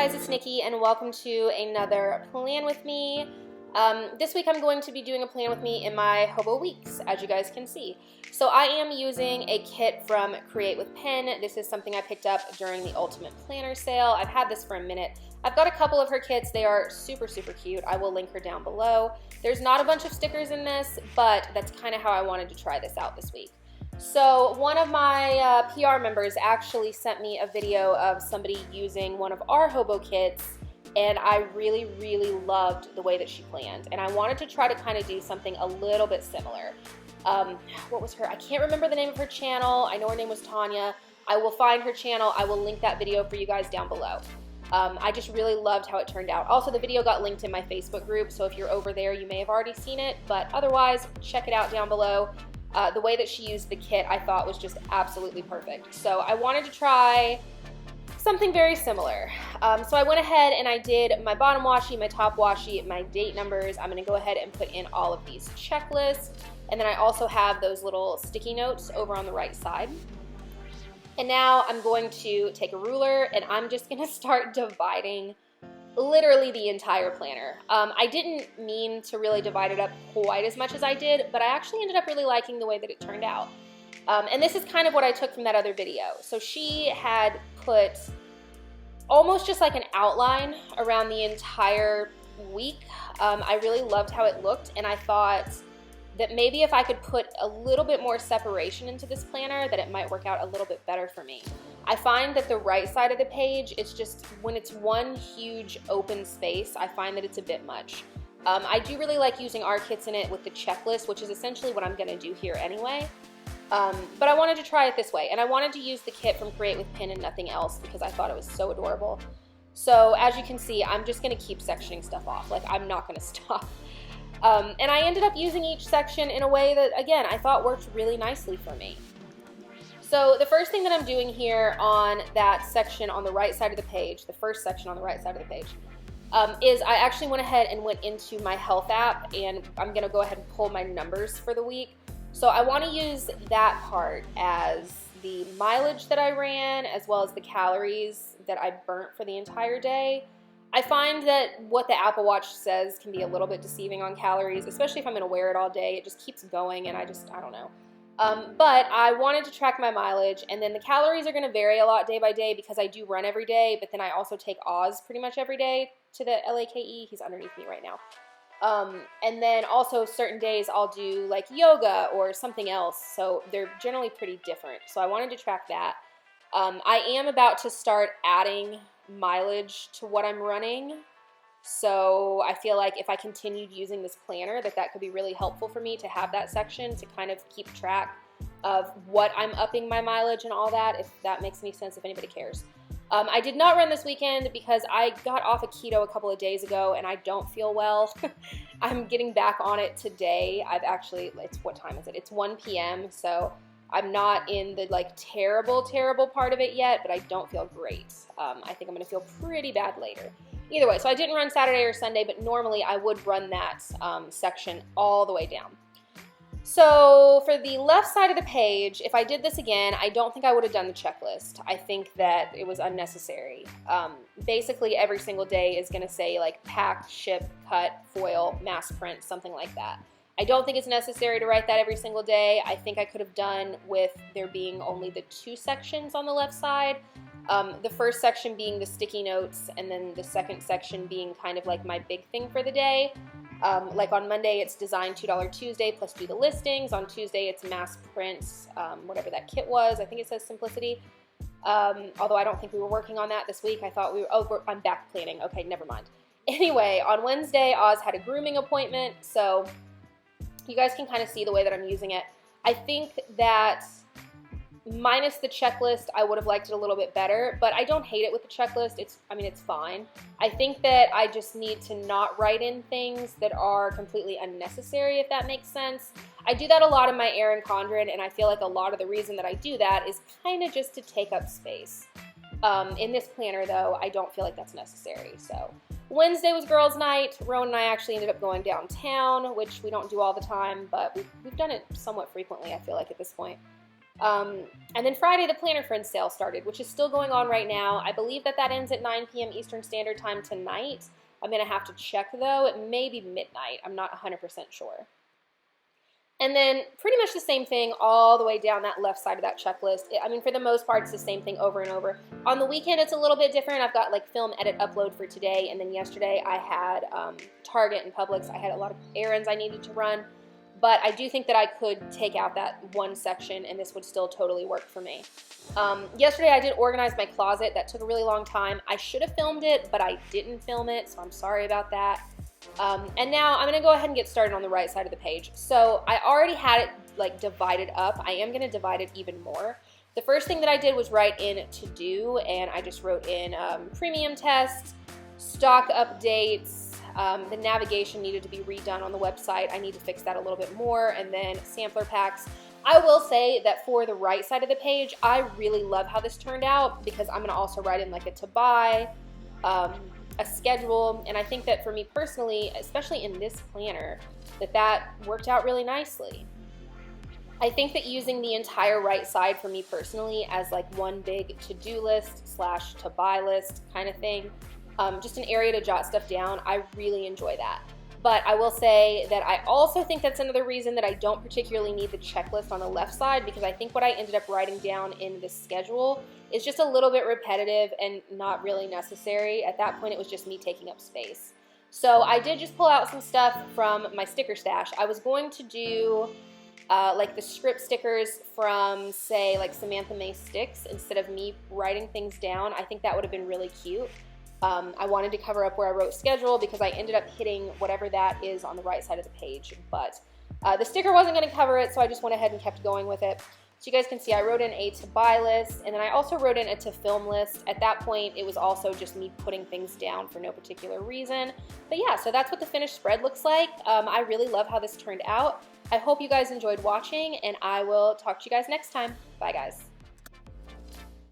guys, it's Nikki and welcome to another plan with me. This week I'm going to be doing a plan with me in my hobo weeks, as you guys can see. So I am using a kit from Create with Pen. This is something I picked up during the Ultimate Planner sale. I've had this for a minute. I've got a couple of her kits. They are super cute. I will link her down below. There's not a bunch of stickers in this, but that's kind of how I wanted to try this out this week. So one of my PR members actually sent me a video of somebody using one of our hobo kits, and I really loved the way that she planned, and I wanted to try to kind of do something a little bit similar. What was her? I can't remember the name of her channel. I know her name was Tanya. I will find her channel. I will link that video for you guys down below. I just really loved how it turned out. Also, the video got linked in my Facebook group, so if you're over there, you may have already seen it, but otherwise, check it out down below. The way that she used the kit I thought was just absolutely perfect. So I wanted to try something very similar. So I went ahead and I did my bottom washi, my top washi, my date numbers. I'm going to go ahead and put in all of these checklists. And then I also have those little sticky notes over on the right side. And now I'm going to take a ruler and I'm just going to start dividing literally the entire planner. I didn't mean to really divide it up quite as much as I did, but I actually ended up really liking the way that it turned out. And this is kind of what I took from that other video. So she had put almost just like an outline around the entire week. I really loved how it looked, and I thought that maybe if I could put a little bit more separation into this planner, that it might work out a little bit better for me. I find that the right side of the page, it's just, when it's one huge open space, I find that it's a bit much. I do really like using our kits in it with the checklist, which is essentially what I'm gonna do here anyway. But I wanted to try it this way, and I wanted to use the kit from Create with Pen and nothing else because I thought it was so adorable. So as you can see, I'm just gonna keep sectioning stuff off. Like, I'm not gonna stop. And I ended up using each section in a way that, again, I thought worked really nicely for me. So the first thing that I'm doing here on that section on the right side of the page, the first section on the right side of the page, is I actually went ahead and went into my health app, and I'm gonna go ahead and pull my numbers for the week. So I wanna use that part as the mileage that I ran, as well as the calories that I burnt for the entire day. I find that what the Apple Watch says can be a little bit deceiving on calories, especially if I'm gonna wear it all day. It just keeps going, and I don't know. But I wanted to track my mileage, and then the calories are gonna vary a lot day by day because I do run every day, but then I also take Oz pretty much every day to the LAKE. He's underneath me right now. And then also certain days I'll do like yoga or something else, so they're generally pretty different. So I wanted to track that. I am about to start adding mileage to what I'm running, so I feel like if I continued using this planner, that could be really helpful for me to have that section to kind of keep track of what I'm upping my mileage and all that, if that makes any sense, if anybody cares. I did not run this weekend because I got off of keto a couple of days ago and I don't feel well. I'm getting back on it today. What time is it? It's 1 p.m. so I'm not in the like terrible part of it yet, but I don't feel great. I think I'm gonna feel pretty bad later. Either way, so I didn't run Saturday or Sunday, but normally I would run that section all the way down. So for the left side of the page, if I did this again, I don't think I would have done the checklist. I think that it was unnecessary. Basically every single day is gonna say like pack, ship, cut, foil, mass print, something like that. I don't think it's necessary to write that every single day. I think I could have done with there being only the 2 sections on the left side. The first section being the sticky notes, and then the second section being kind of like my big thing for the day. Like on Monday, it's Design $2 Tuesday plus do the listings. On Tuesday, it's mass prints, whatever that kit was. I think it says Simplicity. Although I don't think we were working on that this week. I thought we were, I'm back planning. Okay, never mind. Anyway, on Wednesday, Oz had a grooming appointment, so you guys can kind of see the way that I'm using it. I think that minus the checklist, I would have liked it a little bit better, but I don't hate it with the checklist. It's fine. I think that I just need to not write in things that are completely unnecessary, if that makes sense. I do that a lot in my Erin Condren, and I feel like a lot of the reason that I do that is kind of just to take up space. In this planner, though, I don't feel like that's necessary. So Wednesday was girls' night. Rowan and I actually ended up going downtown, which we don't do all the time, but we've done it somewhat frequently, I feel like, at this point. And then Friday, the Planner Friends sale started, which is still going on right now. I believe that ends at 9 p.m. Eastern Standard Time tonight. I'm going to have to check, though. It may be midnight. I'm not 100% sure. And then pretty much the same thing all the way down that left side of that checklist. I mean, for the most part, it's the same thing over and over. On the weekend, it's a little bit different. I've got like film edit upload for today, and then yesterday I had Target and Publix. I had a lot of errands I needed to run, but I do think that I could take out that one section, and this would still totally work for me. Yesterday I did organize my closet. That took a really long time. I should have filmed it, but I didn't film it, so I'm sorry about that. And now I'm going to go ahead and get started on the right side of the page. So I already had it like divided up. I am going to divide it even more. The first thing that I did was write in to do, and I just wrote in premium tests, stock updates, the navigation needed to be redone on the website. I need to fix that a little bit more, and then sampler packs. I will say that for the right side of the page, I really love how this turned out because I'm going to also write in like a to buy, a schedule, and I think that for me personally, especially in this planner, that worked out really nicely. I think that using the entire right side for me personally as like one big to-do list / to buy list kind of thing, just an area to jot stuff down, I really enjoy that. But I will say that I also think that's another reason that I don't particularly need the checklist on the left side, because I think what I ended up writing down in the schedule is just a little bit repetitive and not really necessary. At that point, it was just me taking up space. So I did just pull out some stuff from my sticker stash. I was going to do like the script stickers from, say, like Samantha May Sticks instead of me writing things down. I think that would have been really cute. I wanted to cover up where I wrote schedule because I ended up hitting whatever that is on the right side of the page, but the sticker wasn't going to cover it, so I just went ahead and kept going with it. So you guys can see I wrote in a to buy list, and then I also wrote in a to film list. At that point, it was also just me putting things down for no particular reason. But yeah, so that's what the finished spread looks like. I really love how this turned out. I hope you guys enjoyed watching, and I will talk to you guys next time. Bye, guys.